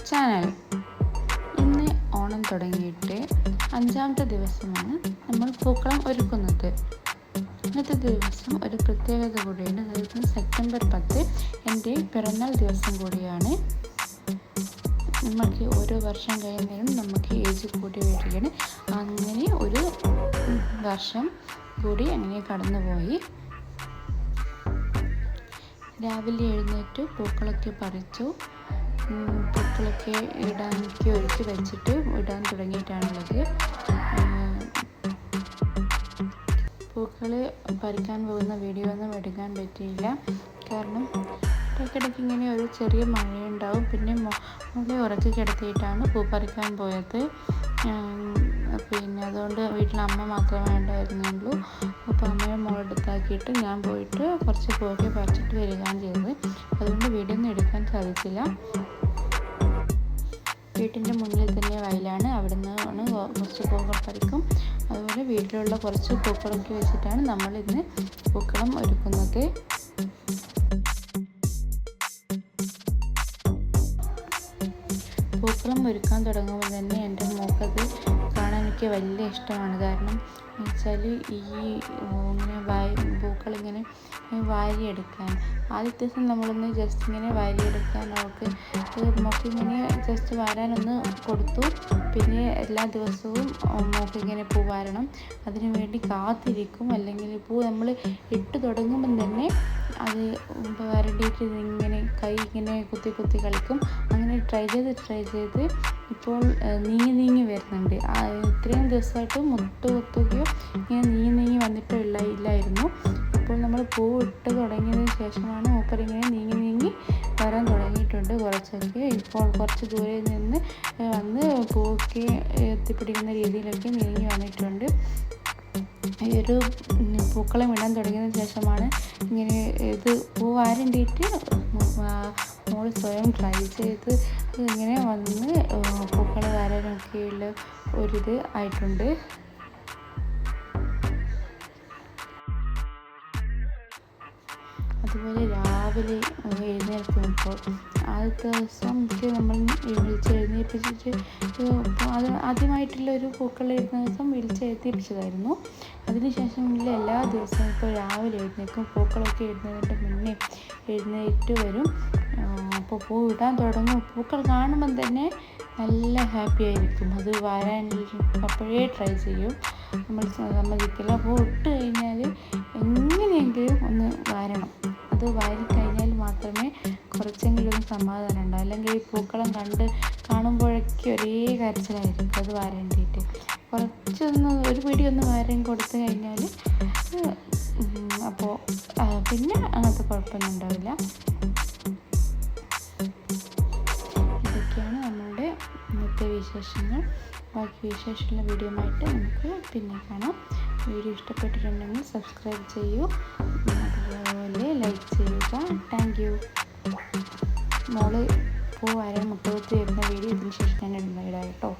Channel. ഇന്ന് ഓണം തുടങ്ങിയിട്ട് 5-ാമത്തെ ദിവസമാണ് നമ്മൾ പൂക്കളം ഒരുക്കുന്നത്. ഇന്നത്തെ ദിവസം ഒരു പ്രത്യേകത കൂടിയാണ്. അതായത് സെപ്റ്റംബർ 10 എൻ്റെ പിറന്നാൾ ദിവസം കൂടിയാണ്. നമുക്ക് ഓരോ വർഷം കഴിയുന്നതിനും നമുക്ക് ഏജ് കൂടി വരികയാണ്. അങ്ങനെ ഒരു വർഷം കൂടി അങ്ങനെ കടന്നുപോയി. രാവിലെ എഴുന്നേറ്റ് പൂക്കളൊക്കെ പറിച്ചു. പൂക്കളൊക്കെ ഒരുക്കി വെച്ചിട്ട് ഇടാൻ തുടങ്ങിയിട്ടാണുള്ളത്. പൂക്കൾ പറിക്കാൻ പോകുന്ന വീഡിയോ ഒന്നും എടുക്കാൻ പറ്റിയില്ല. കാരണം ഇടയ്ക്കിടയ്ക്ക് ഇങ്ങനെ ഒരു ചെറിയ മഴയുണ്ടാവും. പിന്നെ മോളെ ഉറക്കി കിടത്തിയിട്ടാണ് പൂ പറിക്കാൻ പോയത്. അതുകൊണ്ട് വീട്ടിൽ അമ്മ മാത്രമേ ഉണ്ടായിരുന്നുള്ളൂ. അപ്പോൾ അമ്മയെ മോളെടുത്താക്കിയിട്ട് ഞാൻ പോയിട്ട് കുറച്ച് പൂവൊക്കെ പറിച്ചിട്ട് വരികയാണ് ചെയ്തത്. അതുകൊണ്ട് വീഡിയോ ഒന്നും എടുക്കാൻ സാധിച്ചില്ല. വീട്ടിൻ്റെ മുന്നിൽ തന്നെ വയലാണ്. അവിടെ നിന്നാണ് കുറച്ച് പൂക്കൾ പറിക്കും. അതുപോലെ വീട്ടിലുള്ള കുറച്ച് പൂക്കളൊക്കെ വെച്ചിട്ടാണ് നമ്മൾ ഇന്ന് പൂക്കളം ഒരുക്കുന്നത്. പൂക്കളം ഒരുക്കാൻ തുടങ്ങുമ്പോൾ തന്നെ എൻ്റെ മോക്കത് കാണാൻ എനിക്ക് വലിയ ഇഷ്ടമാണ്. കാരണം എന്ന് വെച്ചാൽ പൂക്കളിങ്ങനെ വാരിയെടുക്കാൻ ആദ്യത്തെ ദിവസം നമ്മളൊന്ന് ജസ്റ്റ് ഇങ്ങനെ വാരിയെടുക്കാൻ മോക്കിങ്ങനെ ജസ്റ്റ് വാരാനൊന്ന് കൊടുത്തു. പിന്നെ എല്ലാ ദിവസവും മോക്കിങ്ങനെ പൂ വാരണം. അതിനു വേണ്ടി കാത്തിരിക്കും. അല്ലെങ്കിൽ പൂ നമ്മൾ ഇട്ട് തുടങ്ങുമ്പം തന്നെ അത് വരണ്ടിയിട്ട് ഇങ്ങനെ കൈ ഇങ്ങനെ കുത്തി കളിക്കും. അങ്ങനെ ട്രൈ ചെയ്ത് ഇപ്പോൾ നീങ്ങി വരുന്നുണ്ട്. ഇത്രയും ദിവസമായിട്ട് കുത്തുകയോ ഇങ്ങനെ നീങ്ങി വന്നിട്ടോ ഇല്ലായിരുന്നു. ഇപ്പോൾ നമ്മൾ പൂ ഇട്ട് തുടങ്ങിയതിന് ശേഷമാണ് മൂപ്പരിങ്ങനെ നീങ്ങി വരാൻ തുടങ്ങിയിട്ടുണ്ട്. കുറച്ചൊക്കെ ഇപ്പോൾ കുറച്ച് ദൂരെ നിന്ന് വന്ന് പൂവൊക്കെ എത്തിപ്പിടിക്കുന്ന രീതിയിലൊക്കെ നീങ്ങി വന്നിട്ടുണ്ട്. ഈ ഒരു പൂക്കളം ഇടാൻ തുടങ്ങിയതിന് ശേഷമാണ് ഇങ്ങനെ ഇത് പൂ വാരണ്ടിയിട്ട് മോൾ സ്വയം ട്രൈ ചെയ്ത് ഇങ്ങനെ വന്ന് പൂക്കൾ വാരാനൊക്കെയുള്ള ഒരിത് ആയിട്ടുണ്ട്. അതുപോലെ രാവിലെ എഴുന്നേൽക്കുമ്പോൾ ആദ്യത്തെ ദിവസം നമ്മൾ എഴുന്നേൽപ്പിച്ചിട്ട് ആദ്യമായിട്ടുള്ള ഒരു പൂക്കൾ ഇടുന്ന ദിവസം എഴുന്നേൽപ്പിച്ചതായിരുന്നു. അതിനുശേഷമുള്ള എല്ലാ ദിവസവും ഇപ്പോൾ രാവിലെ എഴുന്നേൽക്കും. പൂക്കളൊക്കെ ഇടുന്നതിൻ്റെ മുന്നേ എഴുന്നേറ്റ് വരും. അപ്പോൾ പൂ ഇടാൻ തുടങ്ങും. പൂക്കൾ കാണുമ്പം തന്നെ നല്ല ഹാപ്പി ആയിരിക്കും. അത് വാരാൻ അപ്പോഴേ ട്രൈ ചെയ്യും. നമ്മൾ സമ്മതിക്കില്ല. പൂ ഇട്ട് കഴിഞ്ഞാൽ എങ്ങനെയെങ്കിലും ഒന്ന് വാരണം. അത് വാരിക്കഴിഞ്ഞാൽ മാത്രമേ കുറച്ചെങ്കിലും ഒന്ന് സമാധാനം ഉണ്ടാവും. അല്ലെങ്കിൽ ഈ പൂക്കളം കാണുമ്പോഴൊക്കെ ഒരേ കരച്ചിലായിരിക്കും അത് വാരേണ്ടിയിട്ട്. ഒരു പിടി ഒന്ന് വാരാൻ കൊടുത്തു കഴിഞ്ഞാൽ അപ്പോൾ പിന്നെ അങ്ങനത്തെ കുഴപ്പമൊന്നും ഉണ്ടാവില്ല. ഇതൊക്കെയാണ് നമ്മളുടെ ഇന്നത്തെ വിശേഷങ്ങൾ. ബാക്കി വിശേഷമുള്ള വീഡിയോയുമായിട്ട് നമുക്ക് പിന്നെ കാണാം. വീഡിയോ ഇഷ്ടപ്പെട്ടിട്ടുണ്ടെങ്കിൽ സബ്സ്ക്രൈബ് ചെയ്യൂ. അതുപോലെ ലൈക്ക് ചെയ്യുക. Thank you. മോള് പൂ വരാൻ മുട്ടുകുത്തി വരുന്ന വീഡിയോ ഇതിന് ശേഷം ഞാൻ ഇടാം കേട്ടോ.